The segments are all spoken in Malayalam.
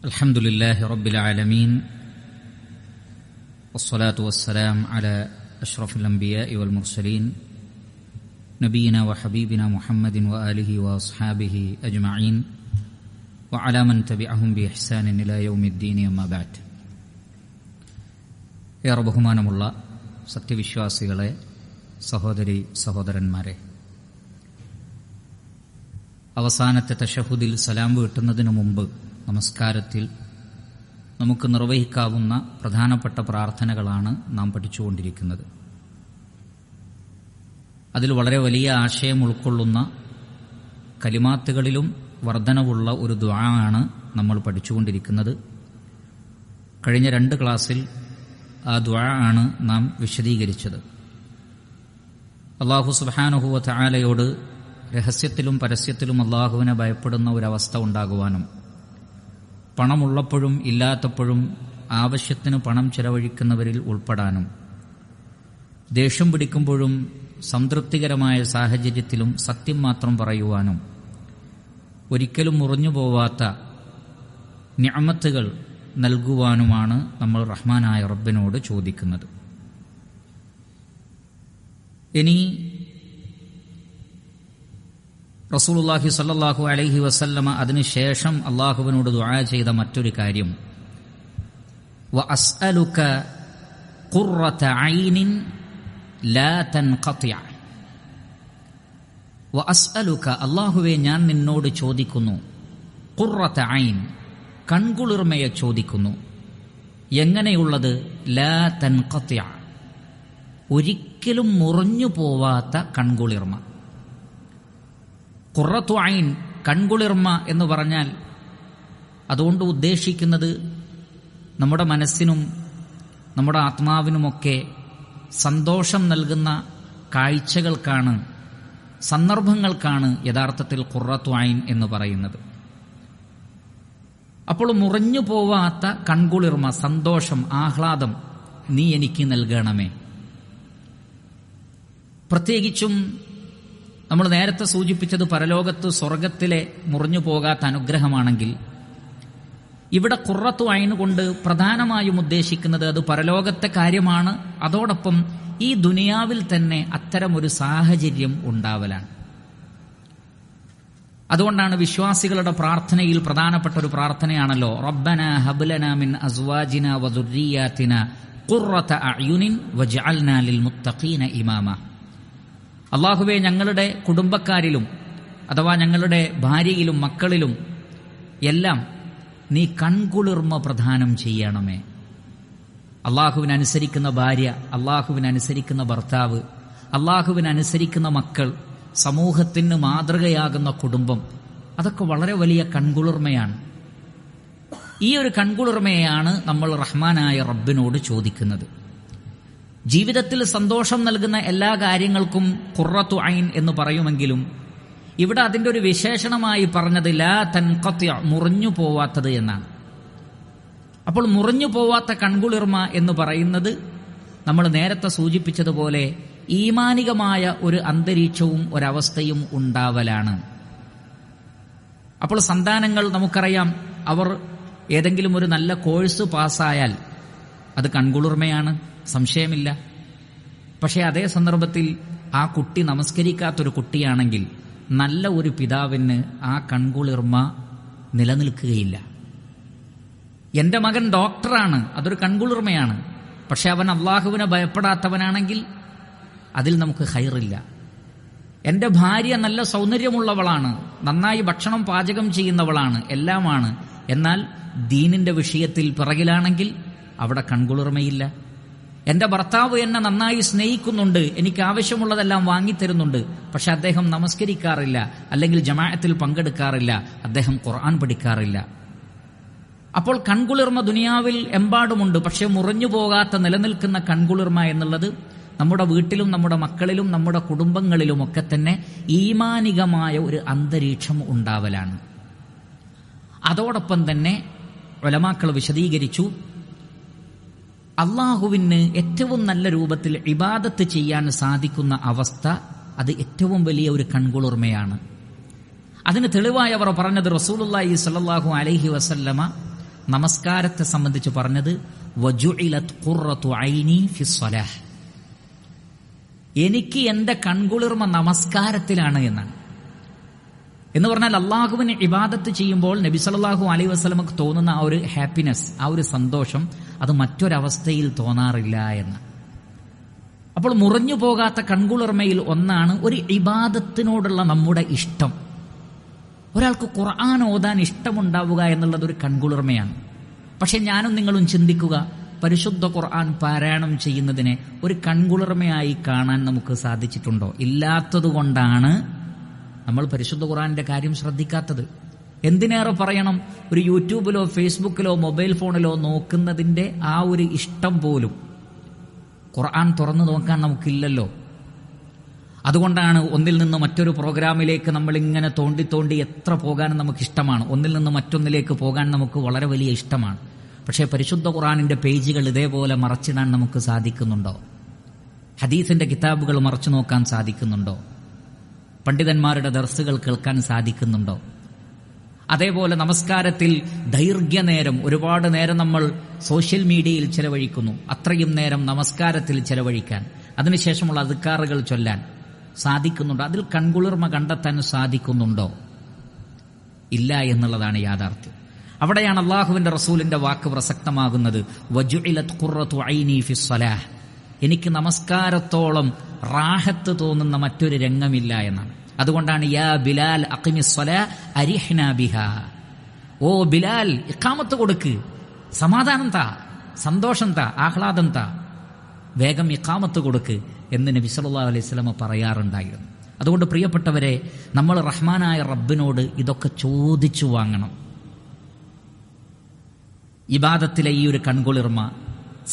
അൽഹംദുലില്ലാഹി റബ്ബിൽ ആലമീൻ വസ്സലാത്തു വസ്സലാം അലാ അഷ്റഫിൽ അംബിയാഇ വൽ മുർസലീൻ നബിയിനാ വഹബീബിനാ മുഹമ്മദിൻ വആലിഹി വഅസ്ഹാബിഹി അജ്മഈൻ വഅലാ മൻ തബിഅഹും ബിഇഹ്സാനിൻ ഇലാ യൗമിദ്ദീൻ അമ്മാ ബഅദ്. ഏറെ ബഹുമാനമുള്ള സത്യവിശ്വാസികളെ, സഹോദരി സഹോദരന്മാരെ, അവസാനത്തെ തശഹുദിൽ സലാം വീട്ടുന്നതിനു മുമ്പ് നമസ്കാരത്തിൽ നമുക്ക് നിർവഹിക്കാവുന്ന പ്രധാനപ്പെട്ട പ്രാർത്ഥനകളാണ് നാം പഠിച്ചുകൊണ്ടിരിക്കുന്നത്. അതിൽ വളരെ വലിയ ആശയം ഉൾക്കൊള്ളുന്ന കലിമാത്തുകളിലും വർധനവുള്ള ഒരു ദുആ ആണ് നമ്മൾ പഠിച്ചുകൊണ്ടിരിക്കുന്നത്. കഴിഞ്ഞ 2 ക്ലാസ്സിൽ ആ ദുആ ആണ് നാം വിശദീകരിച്ചത്. അല്ലാഹു സുബ്ഹാനഹു വ തആലയോട് രഹസ്യത്തിലും പരസ്യത്തിലും അല്ലാഹുവിനെ ഭയപ്പെടുന്ന ഒരവസ്ഥ ഉണ്ടാകുവാനും, പണമുള്ളപ്പോഴും ഇല്ലാത്തപ്പോഴും ആവശ്യത്തിന് പണം ചെലവഴിക്കുന്നവരിൽ ഉൾപ്പെടാനും, ദേഷ്യം പിടിക്കുമ്പോഴും സംതൃപ്തികരമായ സാഹചര്യത്തിലും സത്യം മാത്രം പറയുവാനും, ഒരിക്കലും മുറിഞ്ഞു പോവാത്ത നിഅമത്തുകൾ നൽകുവാനുമാണ് നമ്മൾ റഹ്മാനായ റബ്ബിനോട് ചോദിക്കുന്നത്. ഇനി റസൂലുള്ളാഹി സ്വല്ലല്ലാഹു അലൈഹി വസല്ലമ അതിനുശേഷം അല്ലാഹുവിനോട് ദുആ ചെയ്ത മറ്റൊരു കാര്യം, വഅസ്അലുക ഖുർറത ഐനിൻ ലാ തൻഖതി'. വഅസ്അലുക, അല്ലാഹുവേ ഞാൻ നിന്നോട് ചോദിക്കുന്നു, ഖുർറത ഐൻ, കൺകുളിർമയെ ചോദിക്കുന്നു. എങ്ങനെയുള്ളത്? ലാ തൻഖതി', ഒരിക്കലും മുറിഞ്ഞു പോവാത്ത കൺകുളിർമ. ഖുർറത്തു ഐൻ, കൺകുളിർമ എന്ന് പറഞ്ഞാൽ അതുകൊണ്ട് ഉദ്ദേശിക്കുന്നത് നമ്മുടെ മനസ്സിനും നമ്മുടെ ആത്മാവിനുമൊക്കെ സന്തോഷം നൽകുന്ന കാഴ്ചകൾക്കാണ്, സന്ദർഭങ്ങൾക്കാണ് യഥാർത്ഥത്തിൽ ഖുർറത്തു ഐൻ എന്ന് പറയുന്നത്. അപ്പോൾ മുറിഞ്ഞു പോവാത്ത കൺകുളിർമ, സന്തോഷം, ആഹ്ലാദം നീ എനിക്ക് നൽകണമേ. പ്രത്യേകിച്ചും നമ്മൾ നേരത്തെ സൂചിപ്പിച്ചത് പരലോകത്ത് സ്വർഗത്തിലെ മുറിഞ്ഞു പോകാത്ത അനുഗ്രഹമാണെങ്കിൽ, ഇവിടെ ഖുർറത്തു ഐൻ കൊണ്ട് പ്രധാനമായും ഉദ്ദേശിക്കുന്നത് അത് പരലോകത്തെ കാര്യമാണ്. അതോടൊപ്പം ഈ ദുനിയാവിൽ തന്നെ അത്തരമൊരു സാഹചര്യം ഉണ്ടാവലാണ്. അതുകൊണ്ടാണ് വിശ്വാസികളുടെ പ്രാർത്ഥനയിൽ പ്രധാനപ്പെട്ട ഒരു പ്രാർത്ഥനയാണല്ലോ, റബ്ബനാ ഹബ്ലനാ മിൻ അസ്വാജിനാ വദുർരിയാതിനാ ഖുർറത അഅ്യുനിൻ വജ്അൽനാ ലിൽ മുത്തഖീന ഇമാമ. അല്ലാഹുവേ, ഞങ്ങളുടെ കുടുംബക്കാരിലും അഥവാ ഞങ്ങളുടെ ഭാര്യയിലും മക്കളിലും എല്ലാം നീ കൺകുളിർമ പ്രദാനം ചെയ്യണമേ. അല്ലാഹുവിനനുസരിക്കുന്ന ഭാര്യ, അല്ലാഹുവിനനുസരിക്കുന്ന ഭർത്താവ്, അല്ലാഹുവിനനുസരിക്കുന്ന മക്കൾ, സമൂഹത്തിന് മാതൃകയാകുന്ന കുടുംബം, അതൊക്കെ വളരെ വലിയ കൺകുളിർമയാണ്. ഈ ഒരു കൺകുളിർമയാണ് നമ്മൾ റഹ്മാനായ റബ്ബിനോട് ചോദിക്കുന്നത്. ജീവിതത്തിൽ സന്തോഷം നൽകുന്ന എല്ലാ കാര്യങ്ങൾക്കും ഖുർറത്തു ഐൻ എന്ന് പറയുമെങ്കിലും ഇവിടെ അതിന്റെ ഒരു വിശേഷണമായി പറഞ്ഞത് ലാ തൻഖതി', മുറിഞ്ഞു പോവാത്തത് എന്നാണ്. അപ്പോൾ മുറിഞ്ഞു പോവാത്ത കൺകുളിർമ എന്ന് പറയുന്നത് നമ്മൾ നേരത്തെ സൂചിപ്പിച്ചതുപോലെ ഈമാനികമായ ഒരു അന്തരീക്ഷവും ഒരവസ്ഥയും ഉണ്ടാവലാണ്. അപ്പോൾ സന്താനങ്ങൾ നമുക്കറിയാം, അവർ ഏതെങ്കിലും ഒരു നല്ല കോഴ്സ് പാസ്സായാൽ അത് കൺകുളിർമയാണ്, സംശയമില്ല. പക്ഷേ അതേ സന്ദർഭത്തിൽ ആ കുട്ടി നമസ്കരിക്കാത്തൊരു കുട്ടിയാണെങ്കിൽ നല്ല ഒരു പിതാവിന് ആ കൺകുളിർമ നിലനിൽക്കുകയില്ല. എന്റെ മകൻ ഡോക്ടറാണ്, അതൊരു കൺകുളിർമയാണ്. പക്ഷെ അവൻ അള്ളാഹുവിനെ ഭയപ്പെടാത്തവനാണെങ്കിൽ അതിൽ നമുക്ക് ഖൈറില്ല. എന്റെ ഭാര്യ നല്ല സൗന്ദര്യമുള്ളവളാണ്, നന്നായി ഭക്ഷണം പാചകം ചെയ്യുന്നവളാണ്, എല്ലാമാണ്, എന്നാൽ ദീനിന്റെ വിഷയത്തിൽ പിറകിലാണെങ്കിൽ അവിടെ കൺകുളിർമയില്ല. എന്റെ ഭർത്താവ് എന്നെ നന്നായി സ്നേഹിക്കുന്നുണ്ട്, എനിക്ക് ആവശ്യമുള്ളതെല്ലാം വാങ്ങിത്തരുന്നുണ്ട്, പക്ഷെ അദ്ദേഹം നമസ്കരിക്കാറില്ല, അല്ലെങ്കിൽ ജമാഅത്തിൽ പങ്കെടുക്കാറില്ല, അദ്ദേഹം ഖുർആൻ പഠിക്കാറില്ല. അപ്പോൾ കൺകുളിർമ ദുനിയാവിൽ എമ്പാടുമുണ്ട്. പക്ഷെ മുറിഞ്ഞു പോകാത്ത നിലനിൽക്കുന്ന കൺകുളിർമ എന്നുള്ളത് നമ്മുടെ വീട്ടിലും നമ്മുടെ മക്കളിലും നമ്മുടെ കുടുംബങ്ങളിലുമൊക്കെ തന്നെ ഈമാനികമായ ഒരു അന്തരീക്ഷം ഉണ്ടാവലാണ്. അതോടൊപ്പം തന്നെ ഉലമാക്കൾ വിശദീകരിച്ചു, അള്ളാഹുവിന് ഏറ്റവും നല്ല രൂപത്തിൽ ഇബാദത്ത് ചെയ്യാൻ സാധിക്കുന്ന അവസ്ഥ അത് ഏറ്റവും വലിയ ഒരു കൺകുളിർമയാണ്. അതിന് തെളിവായി അവർ പറഞ്ഞത് റസൂലുള്ളാഹി സ്വല്ലല്ലാഹു അലൈഹി വസല്ലമ നമസ്കാരത്തെ സംബന്ധിച്ച് പറഞ്ഞത് വജുഇലത് ഖുർറതു ഐനി ഫിസ്സലാഹ്, എനിക്ക് എന്റെ കൺകുളിർമ നമസ്കാരത്തിലാണ് എന്നാണ്. എന്ന് പറഞ്ഞാൽ അള്ളാഹുവിന് ഇബാദത്ത് ചെയ്യുമ്പോൾ നബി സല്ലല്ലാഹു അലൈഹി വസല്ലമക്ക് തോന്നുന്ന ആ ഒരു ഹാപ്പിനെസ്, ആ ഒരു സന്തോഷം, അത് മറ്റൊരവസ്ഥയിൽ തോന്നാറില്ല എന്ന്. അപ്പോൾ മുറിഞ്ഞു പോകാത്ത കൺകുളിർമയിൽ ഒന്നാണ് ഒരു ഇബാദത്തിനോടുള്ള നമ്മുടെ ഇഷ്ടം. ഒരാൾക്ക് ഖുർആൻ ഓതാൻ ഇഷ്ടമുണ്ടാവുക എന്നുള്ളത് ഒരു കൺകുളിർമയാണ്. പക്ഷെ ഞാനും നിങ്ങളും ചിന്തിക്കുക, പരിശുദ്ധ ഖുർആൻ പാരായണം ചെയ്യുന്നതിനെ ഒരു കൺകുളിർമയായി കാണാൻ നമുക്ക് സാധിച്ചിട്ടുണ്ടോ? ഇല്ലാത്തതുകൊണ്ടാണ് നമ്മൾ പരിശുദ്ധ ഖുർആന്റെ കാര്യം ശ്രദ്ധിക്കാത്തത്. എന്തിനേറെ പറയണം, ഒരു യൂട്യൂബിലോ ഫേസ്ബുക്കിലോ മൊബൈൽ ഫോണിലോ നോക്കുന്നതിന്റെ ആ ഒരു ഇഷ്ടം പോലും ഖുർആൻ തുറന്നു നോക്കാൻ നമുക്കില്ലല്ലോ. അതുകൊണ്ടാണ് ഒന്നിൽ നിന്ന് മറ്റൊരു പ്രോഗ്രാമിലേക്ക് നമ്മൾ ഇങ്ങനെ തോണ്ടി തോണ്ടി എത്ര പോകാനും നമുക്കിഷ്ടമാണ്. ഒന്നിൽ നിന്ന് മറ്റൊന്നിലേക്ക് പോകാൻ നമുക്ക് വളരെ വലിയ ഇഷ്ടമാണ്. പക്ഷേ പരിശുദ്ധ ഖുർആനിന്റെ പേജുകൾ ഇതേപോലെ മറച്ചിടാൻ നമുക്ക് സാധിക്കുന്നുണ്ടോ? ഹദീസിന്റെ കിതാബുകൾ മറച്ചു നോക്കാൻ സാധിക്കുന്നുണ്ടോ? പണ്ഡിതന്മാരുടെ ദർസുകൾ കേൾക്കാൻ സാധിക്കുന്നുണ്ടോ? അതേപോലെ നമസ്കാരത്തിൽ ദൈർഘ്യനേരം, ഒരുപാട് നേരം നമ്മൾ സോഷ്യൽ മീഡിയയിൽ ചെലവഴിക്കുന്നു. അത്രയും നേരം നമസ്കാരത്തിൽ ചെലവഴിക്കാൻ, അതിനുശേഷമുള്ള അദ്കാറുകൾ ചൊല്ലാൻ സാധിക്കുന്നുണ്ടോ? അതിൽ കൺകുളിർമ കണ്ടെത്താൻ സാധിക്കുന്നുണ്ടോ? ഇല്ല എന്നുള്ളതാണ് യാഥാർത്ഥ്യം. അവിടെയാണ് അള്ളാഹുവിന്റെ റസൂലിന്റെ വാക്ക് പ്രസക്തമാകുന്നത്. വജുഇലത് ഖുർറതു ഐനി ഫിസ്സലാഹ്, എനിക്ക് നമസ്കാരത്തോളം റാഹത്ത് തോന്നുന്ന മറ്റൊരു രംഗമില്ല എന്നാണ്. അതുകൊണ്ടാണ് യാ ബിലാൽ അഖിമിസ്സലാ അരിഹ്നാ ബിഹാ, ഓ ബിലാൽ ഇഖാമത്ത് കൊടുക്ക്, സമാധാനം താ, സന്തോഷം താ, ആഹ്ലാദം താ, വേഗം ഇഖാമത്ത് കൊടുക്ക് എന്ന് നബി സല്ലല്ലാഹു അലൈഹി വസല്ലം പറയാറുണ്ടായിരുന്നു. അതുകൊണ്ട് പ്രിയപ്പെട്ടവരെ, നമ്മൾ റഹ്മാനായ റബ്ബിനോട് ഇതൊക്കെ ചോദിച്ചു വാങ്ങണം. ഇബാദത്തിലെ ഈ ഒരു കൺകുളിർമ,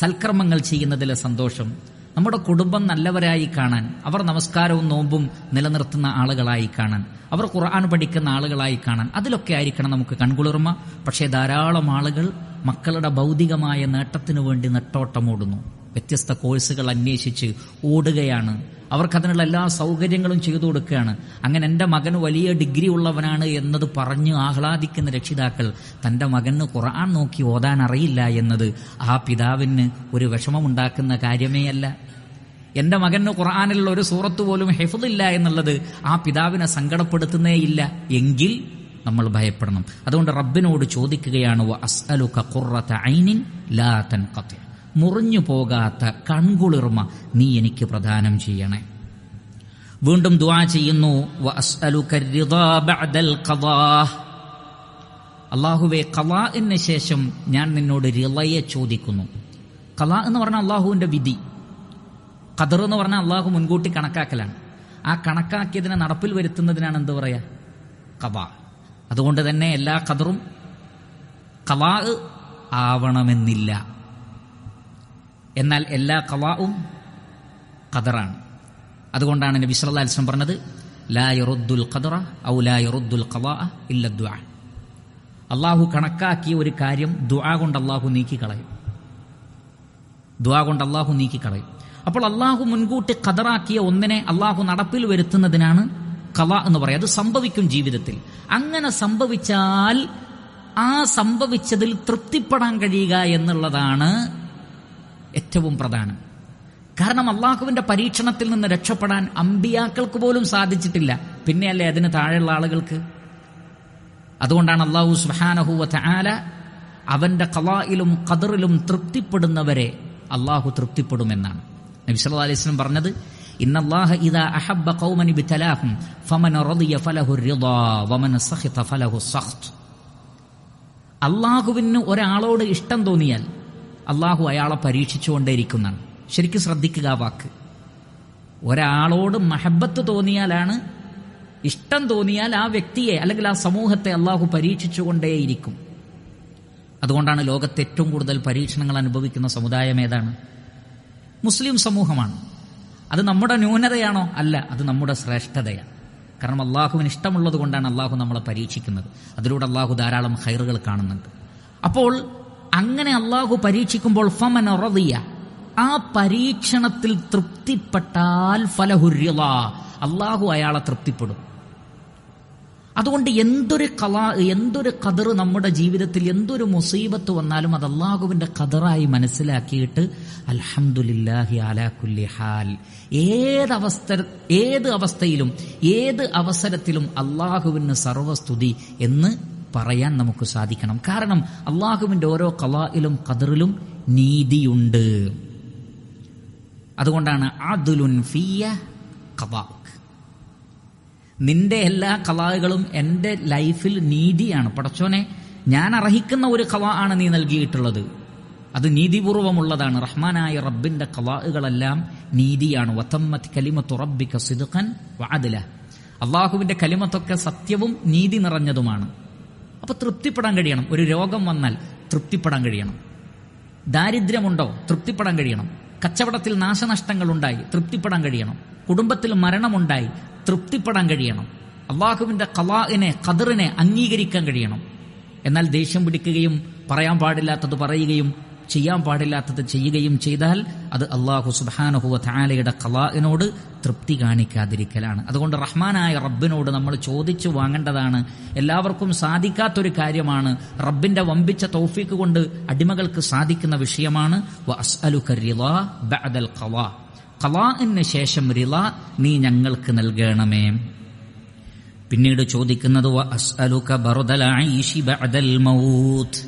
സൽക്കർമ്മങ്ങൾ ചെയ്യുന്നതിലെ സന്തോഷം, നമ്മുടെ കുടുംബം നല്ലവരായി കാണാൻ, അവർ നമസ്കാരവും നോമ്പും നിലനിർത്തുന്ന ആളുകളായി കാണാൻ, അവർ ഖുർആൻ പഠിക്കുന്ന ആളുകളായി കാണാൻ, അതിലൊക്കെ ആയിരിക്കണം നമുക്ക് കൺകുളിർമ. പക്ഷേ ധാരാളം ആളുകൾ മക്കളുടെ ഭൗതികമായ നേട്ടത്തിനു വേണ്ടി നെട്ടോട്ടമോടുന്നു. വ്യത്യസ്ത കോഴ്സുകൾ അന്വേഷിച്ച് ഓടുകയാണ്. അവർക്കതിനുള്ള എല്ലാ സൗകര്യങ്ങളും ചെയ്തു കൊടുക്കുകയാണ്. അങ്ങനെ എൻ്റെ മകന് വലിയ ഡിഗ്രി ഉള്ളവനാണ് എന്നത് പറഞ്ഞ് ആഹ്ലാദിക്കുന്ന രക്ഷിതാക്കൾ തൻ്റെ മകന് ഖുർആൻ നോക്കി ഓതാൻ അറിയില്ല എന്നത് ആ പിതാവിന് ഒരു വിഷമമുണ്ടാക്കുന്ന കാര്യമേ അല്ല. എൻ്റെ മകന് ഖുർആനിലുള്ള ഒരു സൂറത്ത് പോലും ഹിഫ്ളില്ല എന്നുള്ളത് ആ പിതാവിനെ സങ്കടപ്പെടുത്തുന്നേയില്ല എങ്കിൽ നമ്മൾ ഭയപ്പെടണം. അതുകൊണ്ട് റബ്ബിനോട് ചോദിക്കുകയാണ്, വഅസ്അലുക ഖുർറത ഐനിൻ ലാ തൻഖതി, മുറിഞ്ഞു പോകാത്ത കൺകുളിർമ നീ എനിക്ക് പ്രദാനം ചെയ്യണേ. വീണ്ടും ദുആ ചെയ്യുന്നു, വഅസ്അലുക റിദാ ബഅദൽ ഖദാ, അല്ലാഹുവേ ഖദാഇന് ശേഷം ഞാൻ നിന്നോട് റിളയെ ചോദിക്കുന്നു. ഖദാ എന്ന് പറഞ്ഞാൽ അല്ലാഹുവിന്റെ വിധി, ഖദർ എന്ന് പറഞ്ഞാൽ അല്ലാഹു മുൻകൂട്ടി കണക്കാക്കലാണ്. ആ കണക്കാക്കിയതിനെ നടപ്പിൽ വരുത്തുന്നതിനാണ് എന്ത് പറയാ, ഖദാ. അതുകൊണ്ട് തന്നെ എല്ലാ ഖദറും ഖദാ ആവണമെന്നില്ല, എന്നാൽ എല്ലാ ഖദാഉം ഖദറാണ്. അതുകൊണ്ടാണ് നബി സല്ലല്ലാഹു അലൈഹി വസല്ലം പറഞ്ഞത്, ലാ യറുദ്ദുൽ ഖദറ ഔ ലാ യറുദ്ദുൽ ഖദാഅ ഇല്ല ദുആ. അല്ലാഹു കണക്കാക്കിയ ഒരു കാര്യം ദുആ കൊണ്ട് അല്ലാഹു നീക്കിക്കളയും, ദുആ കൊണ്ട് അല്ലാഹു നീക്കിക്കളയും. അപ്പോൾ അല്ലാഹു മുൻകൂട്ടി ഖദറാക്കിയ ഒന്നിനെ അല്ലാഹു നടപ്പിൽ വരുത്തുന്നതിനാണ് ഖദാ എന്ന് പറയുക. അത് സംഭവിക്കും ജീവിതത്തിൽ. അങ്ങനെ സംഭവിച്ചാൽ ആ സംഭവിച്ചതിൽ തൃപ്തിപ്പെടാൻ കഴിയുക എന്നുള്ളതാണ് ഏറ്റവും പ്രധാനം. കാരണം അള്ളാഹുവിന്റെ പരീക്ഷണത്തിൽ നിന്ന് രക്ഷപ്പെടാൻ അമ്പിയാക്കൾക്ക് പോലും സാധിച്ചിട്ടില്ല, പിന്നെയല്ലേ അതിന് താഴെയുള്ള ആളുകൾക്ക്. അതുകൊണ്ടാണ് അല്ലാഹു സുബ്ഹാനഹു വ തആല അവന്റെ ഖദായിലും ഖദറിലും തൃപ്തിപ്പെടുന്നവരെ അള്ളാഹു തൃപ്തിപ്പെടുമെന്നാണ് നബി സല്ലല്ലാഹു അലൈഹി വസല്ലം പറഞ്ഞത്. ഇന്നല്ലാഹ ഇദാ അഹബ്ബ ഖൗമൻ ബിതലാഹും ഫമൻ റളിയ ഫലഹു റിദാ വമൻ സഖിത ഫലഹു സഖ്ത്. അള്ളാഹുവിന് ഒരാളോട് ഇഷ്ടം തോന്നിയാൽ അള്ളാഹു അയാളെ പരീക്ഷിച്ചുകൊണ്ടേയിരിക്കുന്നതാണ്. ശരിക്കും ശ്രദ്ധിക്കുക ആ വാക്ക്. ഒരാളോട് മഹബത്ത് തോന്നിയാലാണ്, ഇഷ്ടം തോന്നിയാൽ ആ വ്യക്തിയെ അല്ലെങ്കിൽ ആ സമൂഹത്തെ അള്ളാഹു പരീക്ഷിച്ചുകൊണ്ടേയിരിക്കും. അതുകൊണ്ടാണ് ലോകത്ത് ഏറ്റവും കൂടുതൽ പരീക്ഷണങ്ങൾ അനുഭവിക്കുന്ന സമുദായം ഏതാണ്? മുസ്ലിം സമൂഹമാണ്. അത് നമ്മുടെ ന്യൂനതയാണോ? അല്ല, അത് നമ്മുടെ ശ്രേഷ്ഠതയാണ്. കാരണം അള്ളാഹുവിന് ഇഷ്ടമുള്ളത് കൊണ്ടാണ് അള്ളാഹു നമ്മളെ പരീക്ഷിക്കുന്നത്. അതിലൂടെ അള്ളാഹു ധാരാളം ഖൈറുകൾ കാണുന്നുണ്ട്. അപ്പോൾ അങ്ങനെ അള്ളാഹു പരീക്ഷിക്കുമ്പോൾ ഫമൻ റളിയ, ആ പരീക്ഷണത്തിൽ തൃപ്തിപ്പെട്ടാൽ ഫലഹു റിളാ, അള്ളാഹു അയാളെ തൃപ്തിപ്പെടും. അതുകൊണ്ട് എന്തൊരു ഖദർ നമ്മുടെ ജീവിതത്തിൽ, എന്തൊരു മുസീബത്ത് വന്നാലും അത് അല്ലാഹുവിന്റെ ഖദറായി മനസ്സിലാക്കിയിട്ട് അൽഹംദുലില്ലാഹി അലാ കുല്ലി ഹാൽ, ഏത് അവസ്ഥയിലും ഏത് അവസരത്തിലും അല്ലാഹുവിന് സർവസ്തുതി എന്ന് പറയാൻ നമുക്ക് സാധിക്കണം. കാരണം അല്ലാഹുവിന്റെ ഓരോ ഖളായിലും ഖദറിലും നീതിയുണ്ട്. അതുകൊണ്ടാണ് അദ്ലുൻ ഫിയ ഖദാഉക്, നിന്റെ എല്ലാ ഖളാകളും എൻ്റെ ലൈഫിൽ നീതിയാണ്. പടച്ചോനെ, ഞാൻ അർഹിക്കുന്ന ഒരു ഖളാ ആണ് നീ നൽകിയിട്ടുള്ളത്, അത് നീതിപൂർവമുള്ളതാണ്. റഹ്മാനായ റബ്ബിന്റെ ഖളാകളെല്ലാം നീതിയാണ്. വതമ്മത് കലിമത്തു റബ്ബിക സിദ്ഖൻ വഅദ്ല, അല്ലാഹുവിന്റെ കലിമത്തൊക്കെ സത്യവും നീതി നിറഞ്ഞതുമാണ്. അപ്പൊ തൃപ്തിപ്പെടാൻ കഴിയണം. ഒരു രോഗം വന്നാൽ തൃപ്തിപ്പെടാൻ കഴിയണം. ദാരിദ്ര്യമുണ്ടോ? തൃപ്തിപ്പെടാൻ കഴിയണം. കച്ചവടത്തിൽ നാശനഷ്ടങ്ങൾ ഉണ്ടായി, തൃപ്തിപ്പെടാൻ കഴിയണം. കുടുംബത്തിൽ മരണമുണ്ടായി, തൃപ്തിപ്പെടാൻ കഴിയണം. അല്ലാഹുവിന്റെ ഖളാഇനെ, ഖദറിനെ അംഗീകരിക്കാൻ കഴിയണം. എന്നാൽ ദേഷ്യം പിടിക്കുകയും പറയാൻ പാടില്ലാത്തത് പറയുകയും ചെയ്യാൻ പാടില്ലാത്തത് ചെയ്യുകയും ചെയ്താൽ അത് അല്ലാഹു സുബ്ഹാനഹു വ തആലയുടെ ഖളാഇനോട് തൃപ്തി കാണിക്കാതിരിക്കലാണ്. അതുകൊണ്ട് റഹ്മാനായ റബ്ബിനോട് നമ്മൾ ചോദിച്ചു വാങ്ങേണ്ടതാണ്. എല്ലാവർക്കും സാധിക്കാത്തൊരു കാര്യമാണ്. റബ്ബിന്റെ വമ്പിച്ച തൗഫീഖ് കൊണ്ട് അടിമകൾക്ക് സാധിക്കുന്ന വിഷയമാണ്. വ അസ്അലുക റിളാ ബഅദൽ ഖളാ, ഖളാഇന് ശേഷം റിളാ നീ ഞങ്ങൾക്ക് നൽകണമേ. പിന്നീട് ചോദിക്കുന്നത് വ അസ്അലുക ബർദൽ ഐശി ബഅദൽ മൗത്ത്,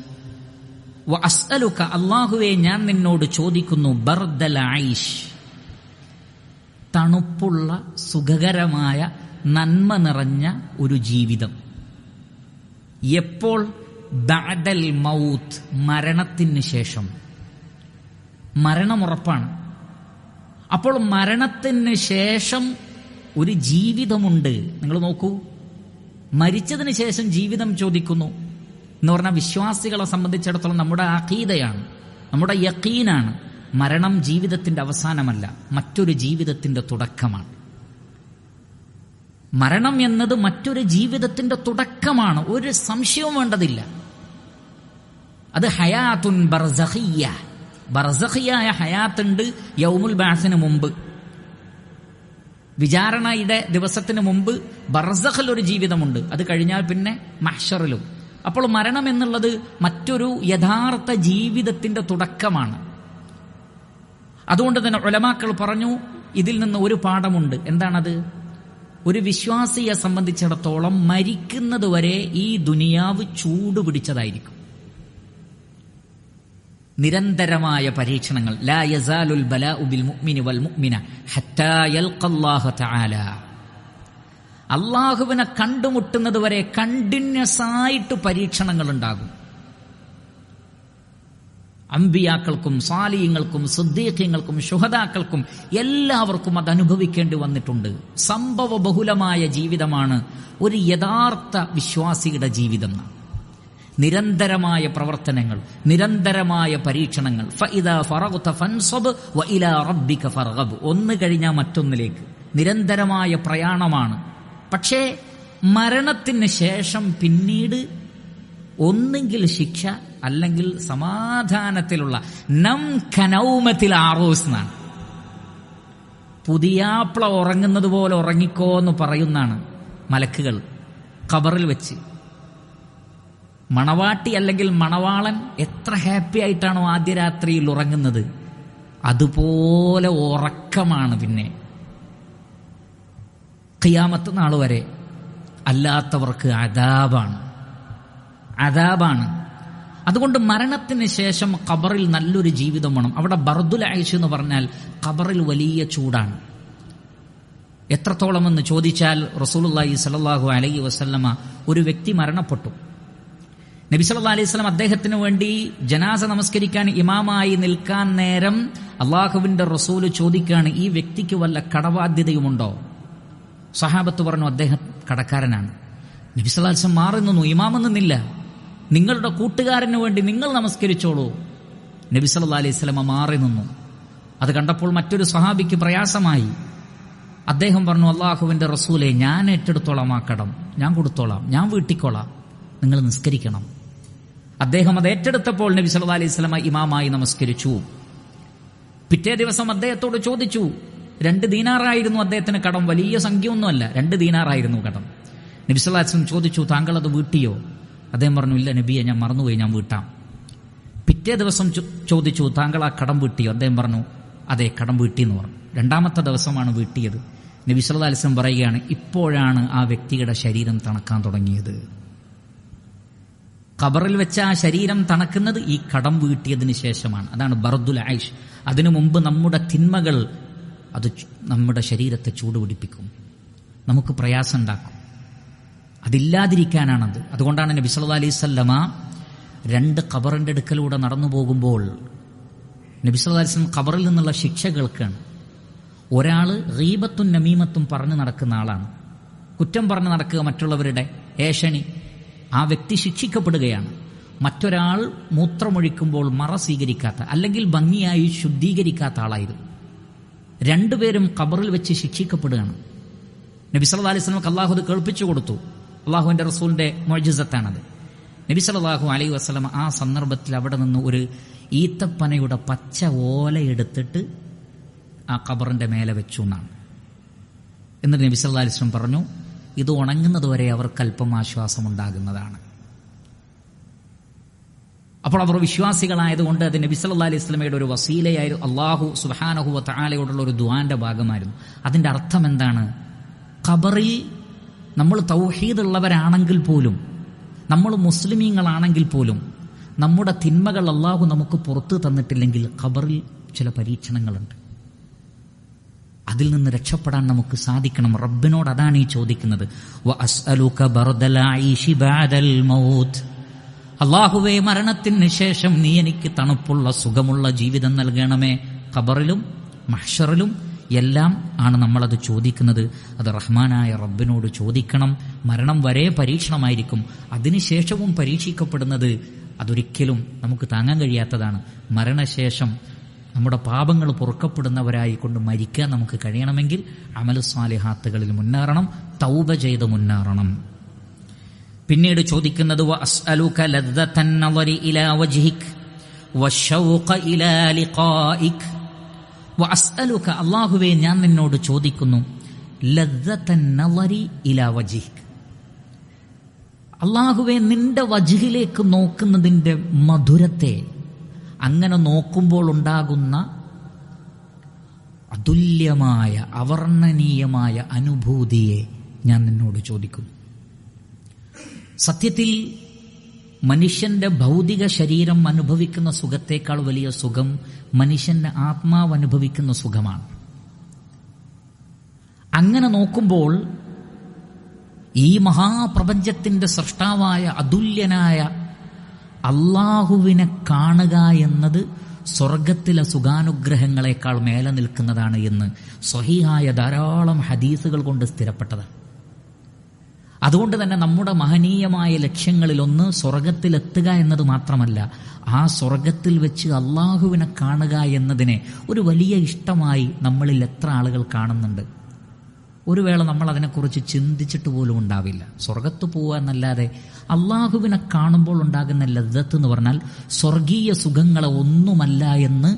വ അസ്അലുക, അല്ലാഹുവേ ഞാൻ നിന്നോട് ചോദിക്കുന്നു, ബർദൽ ഐഷ്, തണുപ്പുള്ള സുഖകരമായ നന്മ നിറഞ്ഞ ഒരു ജീവിതം. എപ്പോൾ? ബഅദൽ മൗത്ത്, മരണത്തിന് ശേഷം. മരണമുറപ്പാണ്. അപ്പോൾ മരണത്തിന് ശേഷം ഒരു ജീവിതമുണ്ട്. നിങ്ങൾ നോക്കൂ, മരിച്ചതിന് ശേഷം ജീവിതം ചോദിക്കുന്നു എന്ന് പറഞ്ഞാൽ വിശ്വാസികളെ സംബന്ധിച്ചിടത്തോളം നമ്മുടെ അഖീദയാണ്, നമ്മുടെ യഖീനാണ്. മരണം ജീവിതത്തിന്റെ അവസാനമല്ല, മറ്റൊരു ജീവിതത്തിന്റെ തുടക്കമാണ്. മരണം എന്നത് മറ്റൊരു ജീവിതത്തിന്റെ തുടക്കമാണ്, ഒരു സംശയവും വേണ്ടതില്ല. അത് ഹയാത്തുൻ ബർസഖിയ്യ, ബർസഖിയായ ഹയാത്തുണ്ട്. യൗമുൽ ബഅസിന് മുമ്പ്, വിചാരണയുടെ ദിവസത്തിന് മുമ്പ് ബർസഖിൽ ഒരു ജീവിതമുണ്ട്. അത് കഴിഞ്ഞാൽ പിന്നെ മഹ്ശറിലും. അപ്പോൾ മരണം എന്നുള്ളത് മറ്റൊരു യഥാർത്ഥ ജീവിതത്തിന്റെ തുടക്കമാണ്. അതുകൊണ്ട് തന്നെ ഉലമാക്കൾ പറഞ്ഞു, ഇതിൽ നിന്ന് ഒരു പാഠമുണ്ട്. എന്താണത്? ഒരു വിശ്വാസിയെ സംബന്ധിച്ചിടത്തോളം മരിക്കുന്നത് വരെ ഈ ദുനിയാവ് ചൂടുപിടിച്ചതായിരിക്കും. നിരന്തരമായ പരീക്ഷണങ്ങൾ. ലാ യസാലുൽ ബലാഉ ബിൽ മുഅ്മിനി വൽ മുഅ്മിന ഹത്താ യൽഖല്ലാഹ തആല, അള്ളാഹുവിനെ കണ്ടുമുട്ടുന്നത് വരെ കണ്ടിന്യൂസ് ആയിട്ട് പരീക്ഷണങ്ങൾ ഉണ്ടാകും. അമ്പിയാക്കൾക്കും സാലിഹ്യങ്ങൾക്കും സിദ്ദീഖീങ്ങൾക്കും ശുഹദാക്കൾക്കും എല്ലാവർക്കും അത് അനുഭവിക്കേണ്ടി വന്നിട്ടുണ്ട്. സംഭവ ബഹുലമായ ജീവിതമാണ് ഒരു യഥാർത്ഥ വിശ്വാസിയുടെ ജീവിതം. നിരന്തരമായ പ്രവർത്തനങ്ങൾ, നിരന്തരമായ പരീക്ഷണങ്ങൾ. ഫഇദാ ഫറഗ്ത ഫൻസബ് വഇലാ റബ്ബിക ഫർഗബ്, ഒന്ന് കഴിഞ്ഞാൽ മറ്റൊന്നിലേക്ക് നിരന്തരമായ പ്രയാണമാണ്. പക്ഷേ മരണത്തിന് ശേഷം പിന്നീട് ഒന്നെങ്കിൽ ശിക്ഷ, അല്ലെങ്കിൽ സമാധാനത്തിലുള്ള നം ഖനൗമത്തിൽ ആറൂസ് എന്നാണ്. പുതിയാപ്ല ഉറങ്ങുന്നത് പോലെ ഉറങ്ങിക്കോ എന്ന് പറയുന്നതാണ് മലക്കുകൾ ഖബറിൽ വെച്ച്. മണവാട്ടി അല്ലെങ്കിൽ മണവാളൻ എത്ര ഹാപ്പി ആയിട്ടാണോ ആദ്യ രാത്രിയിൽ ഉറങ്ങുന്നത്, അതുപോലെ ഉറക്കമാണ് പിന്നെ ഖിയാമത്ത് നാൾ വരെ. അല്ലാത്തവർക്ക് അദാബാണ്. അതുകൊണ്ട് മരണത്തിന് ശേഷം ഖബറിൽ നല്ലൊരു ജീവിതം വേണം. അവിടെ ബർദുൽ ഐഷ് എന്ന് പറഞ്ഞാൽ ഖബറിൽ വലിയ ചൂടാണ്. എത്രത്തോളം എന്ന് ചോദിച്ചാൽ റസൂലുള്ളാഹി സ്വല്ലല്ലാഹു അലൈഹി വസല്ലമ, ഒരു വ്യക്തി മരണപ്പെട്ടു. നബി സല്ലല്ലാഹു അലൈഹി വസല്ലം അദ്ദേഹത്തിന് വേണ്ടി ജനാസ നമസ്കരിക്കാൻ ഇമാമായി നിൽക്കാൻ നേരം അള്ളാഹുവിന്റെ റസൂല് ചോദിക്കുകയാണ്, ഈ വ്യക്തിക്ക് വല്ല കടബാധ്യതയുമുണ്ടോ? സഹാബത്ത് പറഞ്ഞു, അദ്ദേഹം കടക്കാരനാണ്. നബി സല്ലല്ലാഹു അലൈഹി വസല്ലം മാറി നിന്നു. ഇമാം നിന്നില്ല, നിങ്ങളുടെ കൂട്ടുകാരന് വേണ്ടി നിങ്ങൾ നമസ്കരിച്ചോളൂ. നബി സല്ലല്ലാഹു അലൈഹി വസല്ലം മാറി നിന്നു. അത് കണ്ടപ്പോൾ മറ്റൊരു സഹാബിക്ക് പ്രയാസമായി. അദ്ദേഹം പറഞ്ഞു, അള്ളാഹുവിന്റെ റസൂലെ, ഞാൻ ഏറ്റെടുത്തോളാം ആ കടം, ഞാൻ കൊടുത്തോളാം, ഞാൻ വീട്ടിക്കോളാം, നിങ്ങൾ നിസ്കരിക്കണം. അദ്ദേഹം അത് ഏറ്റെടുത്തപ്പോൾ നബി സല്ലല്ലാഹു അലൈഹി വസല്ലം ഇമാമായി നമസ്കരിച്ചു. പിറ്റേ ദിവസം അദ്ദേഹത്തോട് ചോദിച്ചു, 2 ദീനാറായിരുന്നു അദ്ദേഹത്തിന് കടം, വലിയ സംഖ്യ ഒന്നുമല്ല, 2 ദീനാറായിരുന്നു കടം. നബി സല്ലല്ലാഹു അലൈഹി വസല്ലം ചോദിച്ചു, താങ്കൾ അത് വീട്ടിയോ? അദ്ദേഹം പറഞ്ഞു, ഇല്ല നബിയെ, ഞാൻ മറന്നുപോയി, ഞാൻ വീട്ടാം. പിറ്റേ ദിവസം ചോദിച്ചു, താങ്കൾ ആ കടം വീട്ടിയോ? അദ്ദേഹം പറഞ്ഞു, അതെ, കടം വീട്ടി എന്ന് പറഞ്ഞു. രണ്ടാമത്തെ ദിവസമാണ് വീട്ടിയത്. നബി സല്ലല്ലാഹു അലൈഹി വസല്ലം പറയുകയാണ്, ഇപ്പോഴാണ് ആ വ്യക്തിയുടെ ശരീരം തണുക്കാൻ തുടങ്ങിയത്. ഖബറിൽ വെച്ച് ആ ശരീരം തണുക്കുന്നത് ഈ കടം വീട്ടിയതിന് ശേഷമാണ്. അതാണ് ബർദുൽ ഐഷ്. അതിനു മുമ്പ് നമ്മുടെ തിന്മകൾ അത് നമ്മുടെ ശരീരത്തെ ചൂടുപിടിപ്പിക്കും, നമുക്ക് പ്രയാസം ഉണ്ടാക്കും. അതില്ലാതിരിക്കാനാണത്. അതുകൊണ്ടാണ് നബി സല്ലല്ലാഹു അലൈഹി വസല്ലമ 2 ഖബറിന്റെ അടുക്കലൂടെ നടന്നു പോകുമ്പോൾ നബി സല്ലല്ലാഹു അലൈഹി വസല്ലം ഖബറിൽ നിന്നുള്ള ശിക്ഷ കേൾക്കുകയാണ്. ഒരാൾ ഗീബത്തും നമീമത്തും പറഞ്ഞു നടക്കുന്ന ആളാണ്, കുറ്റം പറഞ്ഞു നടക്കുക, മറ്റുള്ളവരുടെ ഏഷണി. ആ വ്യക്തി ശിക്ഷിക്കപ്പെടുകയാണ്. മറ്റൊരാൾ മൂത്രമൊഴിക്കുമ്പോൾ മറ സ്വീകരിക്കാത്ത, അല്ലെങ്കിൽ ഭംഗിയായി ശുദ്ധീകരിക്കാത്ത ആളായിരുന്നു. രണ്ടുപേരും ഖബറിൽ വെച്ച് ശിക്ഷിക്കപ്പെടുകയാണ്. നബി സല്ലല്ലാഹു അലൈഹി വസല്ലം അല്ലാഹു അത് കേൾപ്പിച്ചു കൊടുത്തു. അല്ലാഹുവിന്റെ റസൂലിന്റെ മുഅ്ജിസത്താണത്. നബി സല്ലല്ലാഹു അലൈഹി വസല്ലം ആ സന്ദർഭത്തിൽ അവിടെ നിന്ന് ഒരു ഈത്തപ്പനയുടെ പച്ച ഓല എടുത്തിട്ട് ആ ഖബറിന്റെ മേലെ വെച്ചു എന്നാണ്. എന്നിട്ട് നബി സല്ലല്ലാഹു അലൈഹി വസല്ലം പറഞ്ഞു, ഇത് ഉണങ്ങുന്നതുവരെ അവർക്ക് അല്പം ആശ്വാസം ഉണ്ടാകുന്നതാണ്. അപ്പോൾ അവർ വിശ്വാസികളായതുകൊണ്ട് അത് നബി സല്ലല്ലാഹു അലൈഹി വസല്ലമയുടെ ഒരു വസീലയായിരുന്നു. അല്ലാഹു സുബ്ഹാനഹു വ തആലയോടുള്ള ഒരു ദുആന്റെ ഭാഗമായിരുന്നു. അതിന്റെ അർത്ഥം എന്താണ്? ഖബറിൽ നമ്മൾ തൗഹീദ് ഉള്ളവരാണെങ്കിൽ പോലും, നമ്മൾ മുസ്ലിമീങ്ങളാണെങ്കിൽ പോലും, നമ്മുടെ തിന്മകൾ അല്ലാഹു നമുക്ക് പുറത്തു തന്നിട്ടില്ലെങ്കിൽ ഖബറിൽ ചില പരീക്ഷണങ്ങളുണ്ട്. അതിൽ നിന്ന് രക്ഷപ്പെടാൻ നമുക്ക് സാധിക്കണം. റബ്ബിനോട് അതാണ് ഈ ചോദിക്കുന്നത്. വഅസ്അലുക ബർദൽ ഐശി ബഅദൽ മൗത്ത്. അല്ലാഹുവേ, മരണത്തിന് ശേഷം നീ എനിക്ക് തണുപ്പുള്ള സുഖമുള്ള ജീവിതം നൽകണമേ. ഖബറിലും മഹ്ശറിലും എല്ലാം ആണ് നമ്മളത് ചോദിക്കുന്നത്. അത് റഹ്മാനായ റബ്ബിനോട് ചോദിക്കണം. മരണം വരെ പരീക്ഷണമായിരിക്കും, അതിനുശേഷവും പരീക്ഷിക്കപ്പെടുന്നത് അതൊരിക്കലും നമുക്ക് താങ്ങാൻ കഴിയാത്തതാണ്. മരണശേഷം നമ്മുടെ പാപങ്ങൾ പൊറുക്കപ്പെടുന്നവരായി കൊണ്ട് മരിക്കാൻ നമുക്ക് കഴിയണമെങ്കിൽ അമലു സ്വാലിഹാത്തുകളിൽ മുന്നേറണം, തൗബ ചെയ്ത് മുന്നേറണം. പിന്നീട് ചോദിക്കുന്നത് വഅസ്അലുക ലദ്ദതൻ നളരി ഇലാ വജ്ഹിക് വശൗഖ ഇലാ ലിഖായിക്. വഅസ്അലുക, അല്ലാഹുവേ, ഞാൻ നിന്നോട് ചോദിക്കുന്നു, ലദ്ദതൻ നളരി ഇലാ വജ്ഹിക്. അല്ലാഹുവേ, നിന്റെ വജ്ഹിലേക്ക് നോക്കുന്നതിന്റെ മധുരത്തെ, അങ്ങനെ നോക്കുമ്പോൾ ഉണ്ടാകുന്ന അതുല്യമായ അവർണ്ണനീയമായ അനുഭൂതിയെ ഞാൻ നിന്നോട് ചോദിക്കുന്നു. സത്യത്തിൽ മനുഷ്യന്റെ ഭൗതിക ശരീരം അനുഭവിക്കുന്ന സുഖത്തേക്കാൾ വലിയ സുഖം മനുഷ്യന്റെ ആത്മാവ് അനുഭവിക്കുന്ന സുഖമാണ്. അങ്ങനെ നോക്കുമ്പോൾ ഈ മഹാപ്രപഞ്ചത്തിന്റെ സൃഷ്ടാവായ അതുല്യനായ അല്ലാഹുവിനെ കാണുക എന്നത് സ്വർഗത്തിലെ സുഖാനുഗ്രഹങ്ങളെക്കാൾ മേലെ നിൽക്കുന്നതാണ് എന്ന് സ്വഹീഹായ ധാരാളം ഹദീസുകൾ കൊണ്ട് സ്ഥിരപ്പെട്ടതാണ്. അതുകൊണ്ട് തന്നെ നമ്മുടെ മഹനീയമായ ലക്ഷ്യങ്ങളിലൊന്ന് സ്വർഗത്തിലെത്തുക എന്നത് മാത്രമല്ല, ആ സ്വർഗത്തിൽ വെച്ച് അല്ലാഹുവിനെ കാണുക എന്നതിനെ ഒരു വലിയ ഇഷ്ടമായി നമ്മളിൽ എത്ര ആളുകൾ കാണുന്നുണ്ട്. ഒരു വേള നമ്മൾ അതിനെക്കുറിച്ച് ചിന്തിച്ചിട്ട് പോലും ഉണ്ടാവില്ല. സ്വർഗത്ത് പോവുക എന്നല്ലാതെ അള്ളാഹുവിനെ കാണുമ്പോൾ ഉണ്ടാകുന്ന ലദ്ദത്ത് എന്ന് പറഞ്ഞാൽ സ്വർഗീയ സുഖങ്ങളെ ഒന്നുമല്ല എന്ന്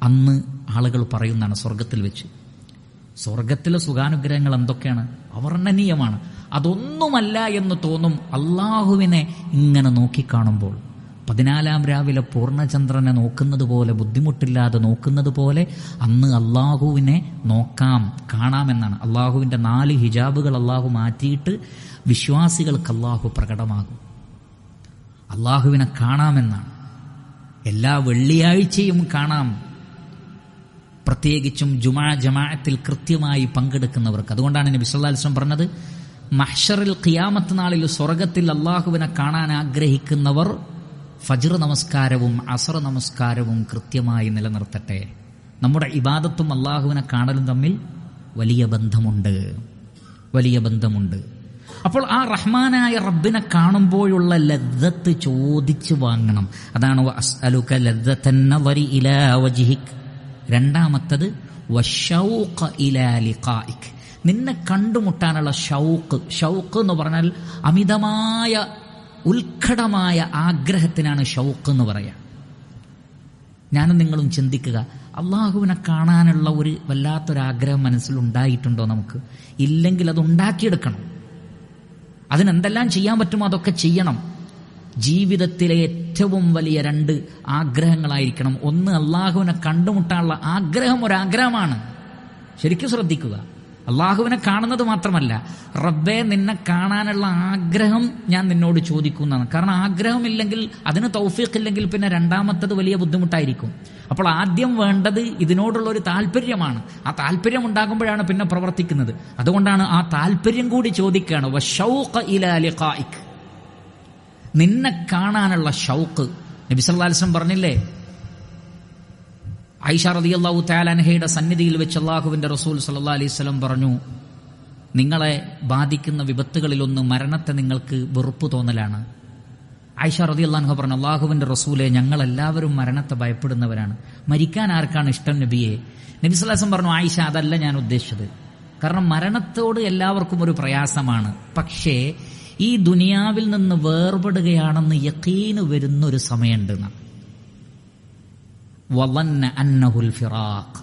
അന്ന് ആളുകൾ പറയുന്നതാണ്. സ്വർഗത്തിൽ വെച്ച് സ്വർഗത്തിലെ സുഖാനുഗ്രഹങ്ങൾ എന്തൊക്കെയാണ്? അവർണ്ണനീയമാണ്. അതൊന്നുമല്ല എന്ന് തോന്നും അള്ളാഹുവിനെ ഇങ്ങനെ നോക്കിക്കാണുമ്പോൾ. 14 രാവിലെ പൂർണ്ണചന്ദ്രനെ നോക്കുന്നത് പോലെ, ബുദ്ധിമുട്ടില്ലാതെ നോക്കുന്നത് പോലെ അന്ന് അള്ളാഹുവിനെ കാണാമെന്നാണ്. അള്ളാഹുവിൻ്റെ 4 ഹിജാബുകൾ അള്ളാഹു മാറ്റിയിട്ട് വിശ്വാസികൾക്ക് അള്ളാഹു പ്രകടമാകും. അള്ളാഹുവിനെ കാണാമെന്നാണ്. എല്ലാ വെള്ളിയാഴ്ചയും കാണാം, പ്രത്യേകിച്ചും ജമാഅത്തിൽ കൃത്യമായി പങ്കെടുക്കുന്നവർക്ക്. അതുകൊണ്ടാണ് നബി സല്ലല്ലാഹു അലൈഹി വസല്ലം പറഞ്ഞത്, മഹ്ശറിൽ ഖിയാമത്ത് നാളിൽ സ്വർഗത്തിൽ അള്ളാഹുവിനെ കാണാൻ ആഗ്രഹിക്കുന്നവർ ഫജ്ർ നമസ്കാരവും അസർ നമസ്കാരവും കൃത്യമായി നിലനിർത്തട്ടെ. നമ്മുടെ ഇബാദത്തും അള്ളാഹുവിനെ കാണലും തമ്മിൽ വലിയ ബന്ധമുണ്ട്. അപ്പോൾ ആ റഹ്മാനായ റബ്ബിനെ കാണുമ്പോഴുള്ള ലദ്ദത്ത് ചോദിച്ചു വാങ്ങണം. അതാണ് വഅസ്അലുക ലദ്ദതൻ നളരി ഇലാ വജ്ഹിക്. രണ്ടാമത്തത് വശൗഖ ഇലാ ലിഖായിക്. നിന്നെ കണ്ടുമുട്ടാനുള്ള ഷൗഖ് എന്ന് പറഞ്ഞാൽ അമിതമായ ഉത്കടമായ ആഗ്രഹത്തിനാണ് ഷൗഖ് എന്ന് പറയാം. ഞാനും നിങ്ങളും ചിന്തിക്കുക, അള്ളാഹുവിനെ കാണാനുള്ള ഒരു വല്ലാത്തൊരാഗ്രഹം മനസ്സിലുണ്ടായിട്ടുണ്ടോ നമുക്ക്? ഇല്ലെങ്കിൽ അത് ഉണ്ടാക്കിയെടുക്കണം. അതിനെന്തെല്ലാം ചെയ്യാൻ പറ്റുമോ അതൊക്കെ ചെയ്യണം. ജീവിതത്തിലെ ഏറ്റവും വലിയ 2 ആഗ്രഹങ്ങളായിരിക്കണം. ഒന്ന്, അള്ളാഹുവിനെ കണ്ടുമുട്ടാനുള്ള ആഗ്രഹം ഒരാഗ്രഹമാണ്. ശരിക്കും ശ്രദ്ധിക്കുക. അള്ളാഹുവിനെ കാണുന്നത് മാത്രമല്ല, റബ്ബേ നിന്നെ കാണാനുള്ള ആഗ്രഹം ഞാൻ നിന്നോട് ചോദിക്കുന്നതാണ്. കാരണം ആഗ്രഹമില്ലെങ്കിൽ, അതിന് തൗഫീഖില്ലെങ്കിൽ പിന്നെ രണ്ടാമത്തത് വലിയ ബുദ്ധിമുട്ടായിരിക്കും. അപ്പോൾ ആദ്യം വേണ്ടത് ഇതിനോടുള്ള ഒരു താല്പര്യമാണ്. ആ താല്പര്യം ഉണ്ടാകുമ്പോഴാണ് പിന്നെ പ്രവർത്തിക്കുന്നത്. അതുകൊണ്ടാണ് ആ താല്പര്യം കൂടി ചോദിക്കുകയാണ്. വശൗഖ ഇലാ ലിഖാഇക്, നിന്നെ കാണാനുള്ള ഷൗക്ക്. നബി സല്ലല്ലാഹു അലൈഹി വസല്ലം പറഞ്ഞില്ലേ, ആയിഷ റളിയല്ലാഹു തആല അൻഹയുടെ സന്നിധിയിൽ വെച്ച് അല്ലാഹുവിന്റെ റസൂൽ സല്ലല്ലാഹു അലൈഹി വസല്ലം പറഞ്ഞു, നിങ്ങളെ ബാധിക്കുന്ന വിപത്തുകളിലൊന്ന് മരണത്തെ നിങ്ങൾക്ക് വെറുപ്പ് തോന്നലാണ്. ആയിഷ റളിയല്ലാഹു അൻഹ പറഞ്ഞു, അല്ലാഹുവിന്റെ റസൂലെ, ഞങ്ങളെല്ലാവരും മരണത്തെ ഭയപ്പെടുന്നവരാണ്. മരിക്കാൻ ആർക്കാണ് ഇഷ്ടം നബിയെ? നബി സല്ലല്ലാഹു അലൈഹി വസല്ലം പറഞ്ഞു, ആയിഷ, അതല്ല ഞാൻ ഉദ്ദേശിച്ചത്. കാരണം മരണത്തോട് എല്ലാവർക്കും ഒരു പ്രയാസമാണ്. പക്ഷേ ഈ ദുനിയാവിൽ നിന്ന് വേർപെടുകയാണെന്ന് യഖീന് വരുന്നൊരു സമയമുണ്ട്. വളന്ന അന്നഹുൽ ഫിറാഖ്,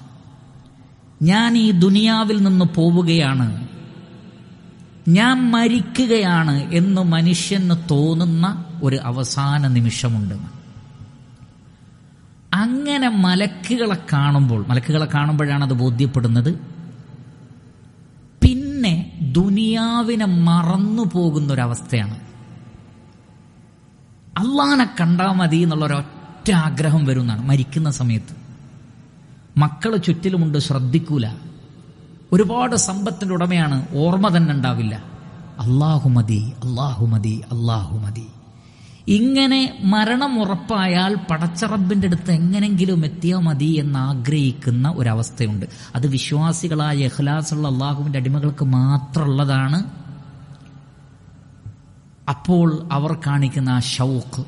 ഞാൻ ഈ ദുനിയാവിൽ നിന്ന് പോവുകയാണ്, ഞാൻ മരിക്കുകയാണ് എന്ന് മനുഷ്യന് തോന്നുന്ന ഒരു അവസാന നിമിഷമുണ്ട്. അങ്ങനെ മലക്കുകളെ കാണുമ്പോഴാണ് അത് ബോധ്യപ്പെടുന്നത്. പിന്നെ ദുനിയാവിനെ മറന്നു പോകുന്നൊരവസ്ഥയാണ്. അള്ളാഹനെ കണ്ടാൽ മതി എന്നുള്ളൊരൊറ്റ ആഗ്രഹം വരുന്നതാണ് മരിക്കുന്ന സമയത്ത്. മക്കള് ചുറ്റിലുമുണ്ട്, ശ്രദ്ധിക്കൂല. ഒരുപാട് സമ്പത്തിന്റെ ഉടമയാണ്, ഓർമ്മ തന്നെ ഉണ്ടാവില്ല. അല്ലാഹു മതി, അല്ലാഹു മതി, അല്ലാഹു മതി. ഇങ്ങനെ മരണം ഉറപ്പായാൽ പടച്ചറബിന്റെ അടുത്ത് എങ്ങനെങ്കിലും എത്തിയാൽ മതി എന്നാഗ്രഹിക്കുന്ന ഒരവസ്ഥയുണ്ട്. അത് വിശ്വാസികളായ ഇഖ്ലാസുള്ള അള്ളാഹുവിന്റെ അടിമകൾക്ക് മാത്രമുള്ളതാണ്. അപ്പോൾ അവർ കാണിക്കുന്ന ആ ഷൗഖ്,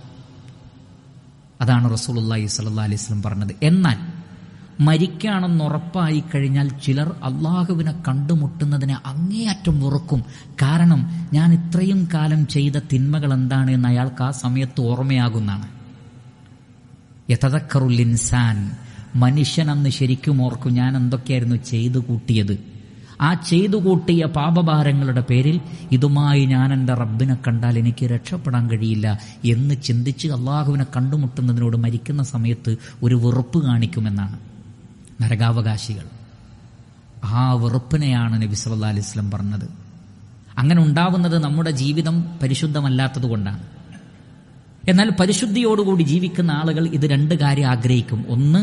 അതാണ് റസൂലുള്ളാഹി സ്വല്ലല്ലാഹു അലൈഹി വസല്ലം പറഞ്ഞത്. എന്നാൽ മരിക്കാണെന്ന് ഉറപ്പായി കഴിഞ്ഞാൽ ചിലർ അള്ളാഹുവിനെ കണ്ടുമുട്ടുന്നതിനെ അങ്ങേയറ്റം വെറുക്കും. കാരണം ഞാൻ ഇത്രയും കാലം ചെയ്ത തിന്മകൾ എന്താണ് എന്ന് അയാൾക്ക് ആ സമയത്ത് ഓർമ്മയാകുന്നതാണ്. യതദക്കറുൽ ഇൻസാൻ, മനുഷ്യൻ അന്ന് ശരിക്കും ഓർക്കും, ഞാൻ എന്തൊക്കെയായിരുന്നു ചെയ്തു കൂട്ടിയത്. ആ ചെയ്തു കൂട്ടിയ പാപഭാരങ്ങളുടെ പേരിൽ ഇതുമായി ഞാൻ എൻ്റെ റബ്ബിനെ കണ്ടാൽ എനിക്ക് രക്ഷപ്പെടാൻ കഴിയില്ല എന്ന് ചിന്തിച്ച് അള്ളാഹുവിനെ കണ്ടുമുട്ടുന്നതിനോട് മരിക്കുന്ന സമയത്ത് ഒരു വെറുപ്പ് കാണിക്കുമെന്നാണ് നരകാവകാശികൾ. ആ വെറുപ്പിനെയാണ് നബി സല്ലല്ലാഹു അലൈഹി വസല്ലം പറഞ്ഞത്. അങ്ങനെ ഉണ്ടാവുന്നത് നമ്മുടെ ജീവിതം പരിശുദ്ധമല്ലാത്തത് കൊണ്ടാണ്. എന്നാൽ പരിശുദ്ധിയോടുകൂടി ജീവിക്കുന്ന ആളുകൾ ഇത് 2 കാര്യം ആഗ്രഹിക്കും. ഒന്ന്,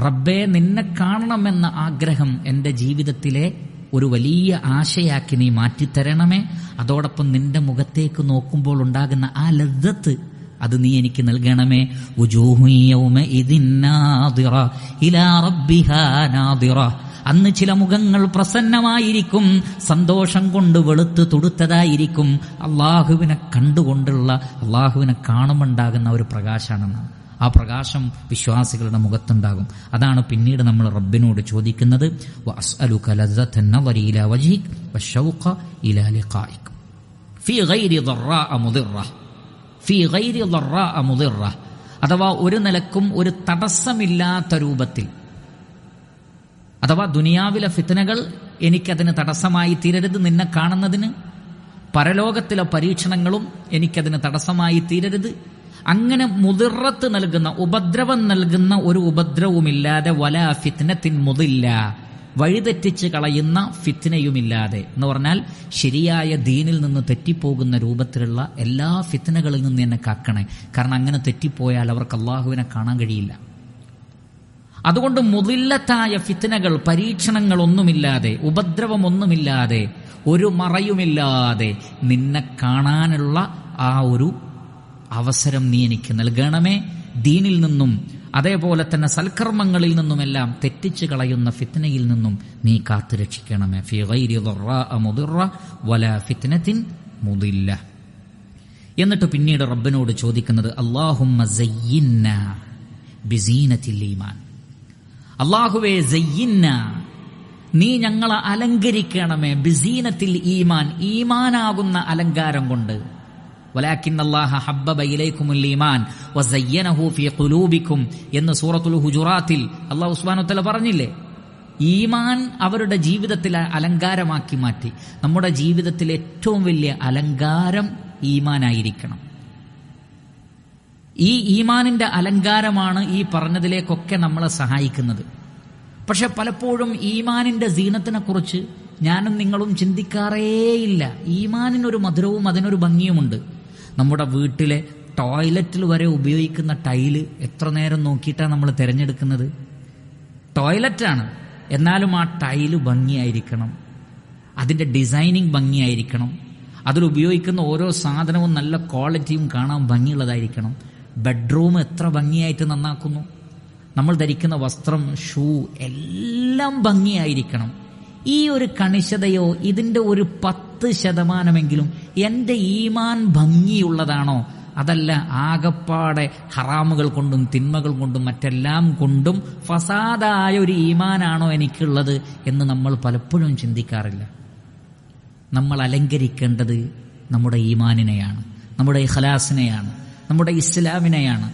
റബ്ബേ നിന്നെ കാണണമെന്ന ആഗ്രഹം എൻ്റെ ജീവിതത്തിലെ ഒരു വലിയ ആശയാക്കി നീ മാറ്റിത്തരണമേ. അതോടൊപ്പം നിന്റെ മുഖത്തേക്ക് നോക്കുമ്പോൾ ഉണ്ടാകുന്ന ആ ലദ്ദത്ത് അത് നീ എനിക്ക് നൽകണമേ. അന്ന് ചില മുഖങ്ങൾ പ്രസന്നമായിരിക്കും, സന്തോഷം കൊണ്ട് വെളുത്ത് തുടുത്തതായിരിക്കും. അള്ളാഹുവിനെ കണ്ടുകൊണ്ടുള്ള, അള്ളാഹുവിനെ കാണുമുണ്ടാകുന്ന ഒരു പ്രകാശമാണെന്നാണ്. ആ പ്രകാശം വിശ്വാസികളുടെ മുഖത്തുണ്ടാകും. അതാണ് പിന്നീട് നമ്മൾ റബ്ബിനോട് ചോദിക്കുന്നത്. വഅസ്അലുക ലദ്ദത്തൻ നളരി ഇലാ വജ്ഹിക വശൗഖ ഇലാ ലിഖാഇക ഫീ ഗൈരി ളറാഅ മുദിറ, ഫീ ഗൈരി ളറാഅ മുദിറ, അഥവാ ഒരു നിലക്കും ഒരു തടസ്സമില്ലാത്ത രൂപത്തിൽ. അഥവാ ദുനിയാവിലെ ഫിത്നകൾ എനിക്കതിന് തടസ്സമായി തീരരുത്, നിന്നെ കാണുന്നതിന്. പരലോകത്തിലെ പരീക്ഷണങ്ങളും എനിക്കതിന് തടസ്സമായി തീരരുത്. അങ്ങനെ മുദിറത്ത് നൽകുന്ന, ഉപദ്രവം നൽകുന്ന ഒരു ഉപദ്രവവുമില്ലാതെ, വലാ ഫിത്നത്തിൻ മുദില്ല, വഴിതെറ്റിച്ച് കളയുന്ന ഫിത്നയുമില്ലാതെ എന്ന് പറഞ്ഞാൽ ശരിയായ ദീനിൽ നിന്ന് തെറ്റിപ്പോകുന്ന രൂപത്തിലുള്ള എല്ലാ ഫിത്നകളിൽ നിന്ന് എന്നെ കാക്കണേ. കാരണം അങ്ങനെ തെറ്റിപ്പോയാൽ അവർക്ക് അള്ളാഹുവിനെ കാണാൻ കഴിയില്ല. അതുകൊണ്ട് മുദില്ലത്തായ ഫിത്നകൾ, പരീക്ഷണങ്ങളൊന്നുമില്ലാതെ, ഉപദ്രവമൊന്നുമില്ലാതെ, ഒരു മറയുമില്ലാതെ നിന്നെ കാണാനുള്ള ആ ഒരു അവസരം നീ എനിക്ക് നൽകണമേ. ദീനിൽ നിന്നും അതേപോലെ തന്നെ സൽക്കർമ്മങ്ങളിൽ നിന്നുമെല്ലാം തെറ്റിച്ചു കളയുന്ന ഫിത്നയിൽ നിന്നും നീ കാത്തു രക്ഷിക്കണമേ. ഫീ ഗൈരി ളറാഅ മുദിറ വലാ ഫിത്നത്തിൻ മുദില്ല. എന്നിട്ട് പിന്നീട് റബ്ബിനോട് ചോദിക്കുന്നത്, അല്ലാഹുമ്മ സയ്യിന്ന ബിസീനത്തിൽ ഈമാൻ. അല്ലാഹുവേ, സയ്യിന്ന, നീ ഞങ്ങളെ അലങ്കരിക്കണമേ. ബിസീനത്തിൽ ഈമാൻ, ഈമാനാകുന്ന അലങ്കാരം കൊണ്ട്. വലാകിന്ന അല്ലാഹ ഹബ്ബബ ഇലൈക്കുമുൽ ഈമാൻ വസയ്യനഹു ഫീ ഖുലൂബിക്കും എന്ന് സൂറത്തുൽ ഹുജുറാത്തിൽ അല്ലാഹു സുബ്ഹാനഹു വ തആല പറഞ്ഞില്ലേ? ഈമാൻ അവരുടെ ജീവിതത്തിൽ അലങ്കാരമാക്കി മാറ്റി. നമ്മുടെ ജീവിതത്തിലെ ഏറ്റവും വലിയ അലങ്കാരം ഈമാനായിരിക്കണം. ഈ ഈമാനിന്റെ അലങ്കാരമാണ് ഈ പറഞ്ഞതിലേക്കൊക്കെ നമ്മളെ സഹായിക്കുന്നത്. പക്ഷെ പലപ്പോഴും ഈമാനിന്റെ സീനത്തിനെ കുറിച്ച് ഞാനും നിങ്ങളും ചിന്തിക്കാറേയില്ല. ഈമാനിനൊരു മധുരവും അതിനൊരു ഭംഗിയുമുണ്ട്. നമ്മുടെ വീട്ടിലെ ടോയ്ലറ്റിൽ വരെ ഉപയോഗിക്കുന്ന ടൈല് എത്ര നേരം നോക്കിയിട്ടാണ് നമ്മൾ തിരഞ്ഞെടുക്കുന്നത്? ടോയ്ലറ്റാണ്, എന്നാലും ആ ടൈല് ഭംഗിയായിരിക്കണം, അതിന്റെ ഡിസൈനിങ് ഭംഗിയായിരിക്കണം, അതിലുപയോഗിക്കുന്ന ഓരോ സാധനവും നല്ല ക്വാളിറ്റിയും കാണാൻ ഭംഗിയുള്ളതായിരിക്കണം. ബെഡ്റൂം എത്ര ഭംഗിയായിട്ട് നന്നാക്കുന്നു. നമ്മൾ ധരിക്കുന്ന വസ്ത്രം, ഷൂ എല്ലാം ഭംഗിയായിരിക്കണം. ഈ ഒരു കണിശതയോ ഇതിന്റെ ഒരു 10% എന്റെ ഈമാൻ ഭംഗിയുള്ളതാണോ? അതല്ല ആകപ്പാടെ ഹറാമുകൾ കൊണ്ടും തിന്മകൾ കൊണ്ടും മറ്റെല്ലാം കൊണ്ടും ഫസാദായ ഒരു ഈമാനാണോ എനിക്കുള്ളത് എന്ന് നമ്മൾ പലപ്പോഴും ചിന്തിക്കാറില്ല. നമ്മൾ അലങ്കരിക്കേണ്ടത് നമ്മുടെ ഈമാനിനെയാണ്, നമ്മുടെ ഇഖ്ലാസിനെയാണ്, നമ്മുടെ ഇസ്ലാമിനെയാണ്.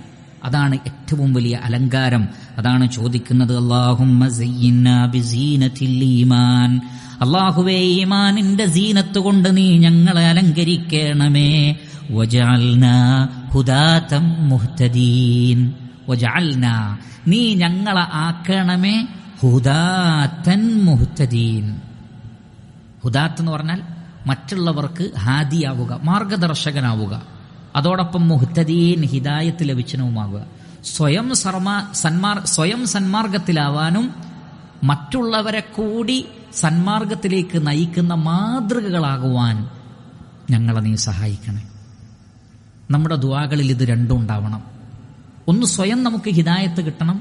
അതാണ് ഏറ്റവും വലിയ അലങ്കാരം. അതാണ് ചോദിക്കുന്നത്, അല്ലാഹുമ്മ സയ്യിന്നാ ബിസീനത്തിൽ ഈമാൻ. അല്ലാഹുവേ, ഈമാനിന്റെ സീനത്ത് കൊണ്ട് നീ ഞങ്ങളെ അലങ്കരിക്കണമേ. വജഅൽനാ ഹുദാതൻ മുഹ്തദീൻ. വജഅൽനാ, നീ ഞങ്ങളെ ആക്കണമേ ഹുദാതൻ മുഹ്തദീൻ. ഹുദാത്ത് എന്ന് പറഞ്ഞാൽ മറ്റുള്ളവർക്ക് ഹാദിയാവുക, മാർഗദർശകനാവുക. അതോടൊപ്പം മുഹ്തദീൻ, ഹിദായത്ത് ലഭിച്ചനുമാകുക. സ്വയം സന്മാർഗത്തിലാവാനും മറ്റുള്ളവരെ കൂടി സന്മാർഗത്തിലേക്ക് നയിക്കുന്ന മാതൃകകളാകുവാൻ ഞങ്ങളെ നീ സഹായിക്കണേ. നമ്മുടെ ദുആകളിൽ ഇത് രണ്ടും ഉണ്ടാവണം. ഒന്ന്, സ്വയം നമുക്ക് ഹിദായത്ത് കിട്ടണം.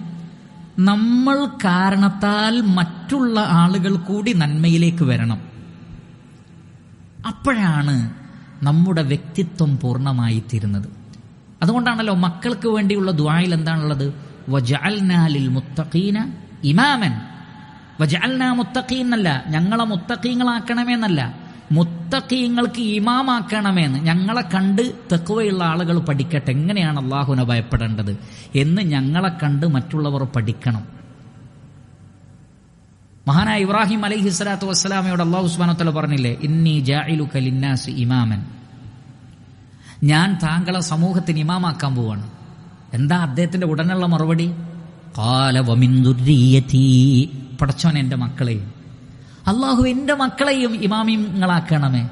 നമ്മൾ കാരണത്താൽ മറ്റുള്ള ആളുകൾ കൂടി നന്മയിലേക്ക് വരണം. അപ്പോഴാണ് നമ്മുടെ വ്യക്തിത്വം പൂർണ്ണമായി തീരുന്നത്. അതുകൊണ്ടാണല്ലോ മക്കൾക്ക് വേണ്ടിയുള്ള ദുആയിൽ എന്താണുള്ളത്? വജഅൽനാ ലിൽ മുത്തഖീന ഇമാമൻ. വജഅൽനാ മുത്തഖീൻ എന്നല്ല, ഞങ്ങളെ മുത്തഖീങ്ങളാക്കണമെന്നല്ല, മുത്തഖീങ്ങൾക്ക് ഇമാമാക്കണമെന്ന്. ഞങ്ങളെ കണ്ട് തഖ്വയുള്ള ആളുകൾ പഠിക്കട്ടെ, എങ്ങനെയാണ് അല്ലാഹുവിനെ ഭയപ്പെടേണ്ടത് എന്ന് ഞങ്ങളെ കണ്ട് മറ്റുള്ളവർ പഠിക്കണം. മഹാനായ ഇബ്രാഹിം അലൈഹിസ്സലാത്തു വസ്സലാമയോട് അല്ലാഹു സുബ്ഹാനഹു വ തആല പറഞ്ഞില്ലേ, ഇന്നി ജാഇലുക ലിന്നാസി ഇമാമൻ, ഞാൻ താങ്കളെ സമൂഹത്തിന് ഇമാമാക്കാൻ പോവാണ്. എന്താ അദ്ദേഹത്തിന്റെ ഉടനുള്ള മറുപടി? ഖാല വമിൻ ദുർരിയതി, പടച്ചോൻ എന്റെ മക്കളെയും, അല്ലാഹു എന്റെ മക്കളെയും ഇമാമിങ്ങളാക്കണമേ.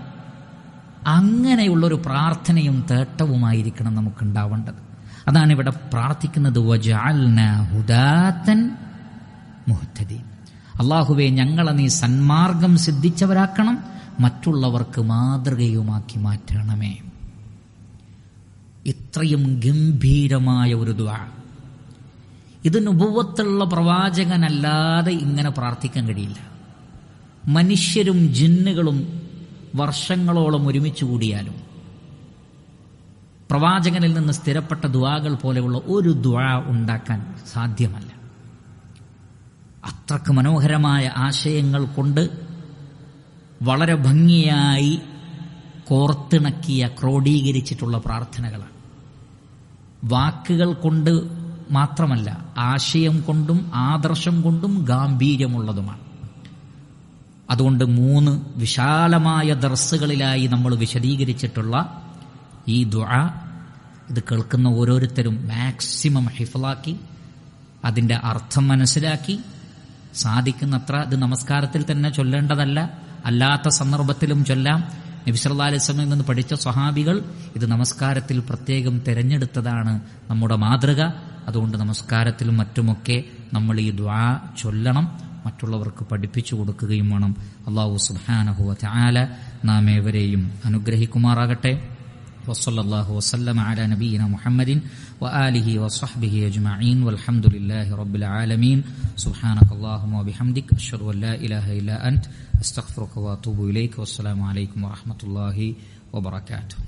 അങ്ങനെയുള്ളൊരു പ്രാർത്ഥനയും തേട്ടവുമായിരിക്കണം നമുക്കുണ്ടാവേണ്ടത്. അതാണ് ഇവിടെ പ്രാർത്ഥിക്കുന്നത്, വജഅൽനാ ഹുദാതൻ മുഹ്തദീൻ. അല്ലാഹുവേ, ഞങ്ങളെ നീ സന്മാർഗം സിദ്ധിച്ചവരാക്കണം, മറ്റുള്ളവർക്ക് മാതൃകയുമാക്കി മാറ്റണമേ. ഇത്രയും ഗംഭീരമായ ഒരു ദുആ, ഇത് നുബുവത്തുള്ള പ്രവാചകനല്ലാതെ ഇങ്ങനെ പ്രാർത്ഥിക്കാൻ കഴിയില്ല. മനുഷ്യരും ജിന്നുകളും വർഷങ്ങളോളം ഒരുമിച്ച് കൂടിയാലും പ്രവാചകനിൽ നിന്ന് സ്ഥിരപ്പെട്ട ദുആകൾ പോലെയുള്ള ഒരു ദുആ ഉണ്ടാക്കാൻ സാധ്യമല്ല. അത്രക്ക് മനോഹരമായ ആശയങ്ങൾ കൊണ്ട് വളരെ ഭംഗിയായി കോർത്തിണക്കിയ, ക്രോഡീകരിച്ചിട്ടുള്ള പ്രാർത്ഥനകളാണ്. വാക്കുകൾ കൊണ്ട് മാത്രമല്ല, ആശയം കൊണ്ടും ആദർശം കൊണ്ടും ഗാംഭീര്യമുള്ളതുമാണ്. അതുകൊണ്ട് 3 വിശാലമായ ദർസുകളിലായി നമ്മൾ വിശദീകരിച്ചിട്ടുള്ള ഈ ദുആ, ഇത് കേൾക്കുന്ന ഓരോരുത്തരും മാക്സിമം ഹിഫ്ളാക്കി അതിൻ്റെ അർത്ഥം മനസ്സിലാക്കി സാധിക്കുന്നത്ര, ഇത് നമസ്കാരത്തിൽ തന്നെ ചൊല്ലേണ്ടതല്ല, അല്ലാത്ത സന്ദർഭത്തിലും ചൊല്ലാം. നബി സല്ലല്ലാഹു അലൈഹി വസല്ലമയിൽ നിന്ന് പഠിച്ച സ്വഹാബികൾ ഇത് നമസ്കാരത്തിൽ പ്രത്യേകം തിരഞ്ഞെടുത്തതാണ് നമ്മുടെ മാതൃക. അതുകൊണ്ട് നമസ്കാരത്തിലും മറ്റുമൊക്കെ നമ്മൾ ഈ ദുആ ചൊല്ലണം, മറ്റുള്ളവർക്ക് പഠിപ്പിച്ചു കൊടുക്കുകയും വേണം. അല്ലാഹു സുബ്ഹാനഹു വ തആല നാം ഏവരെയും അനുഗ്രഹിക്കുമാറാകട്ടെ. വസല്ലല്ലാഹു വസല്ലമ അലാ നബിയിന മുഹമ്മദിൻ വആലിഹി വസ്വഹ്ബിഹി അജ്മഈൻ വൽഹംദുലില്ലാഹി റബ്ബിൽ ആലമീൻ. സുബ്ഹാനകല്ലാഹുമ്മ വബിഹംദിക അശ്ഹദു അൻ ലാ ഇലാഹ ഇല്ലാ അൻത അസ്തഗ്ഫിറുക വഅതൂബു ഇലൈക. വസ്സലാമു അലൈക്കും വറഹ്മത്തുള്ളാഹി വബറകാതുഹു.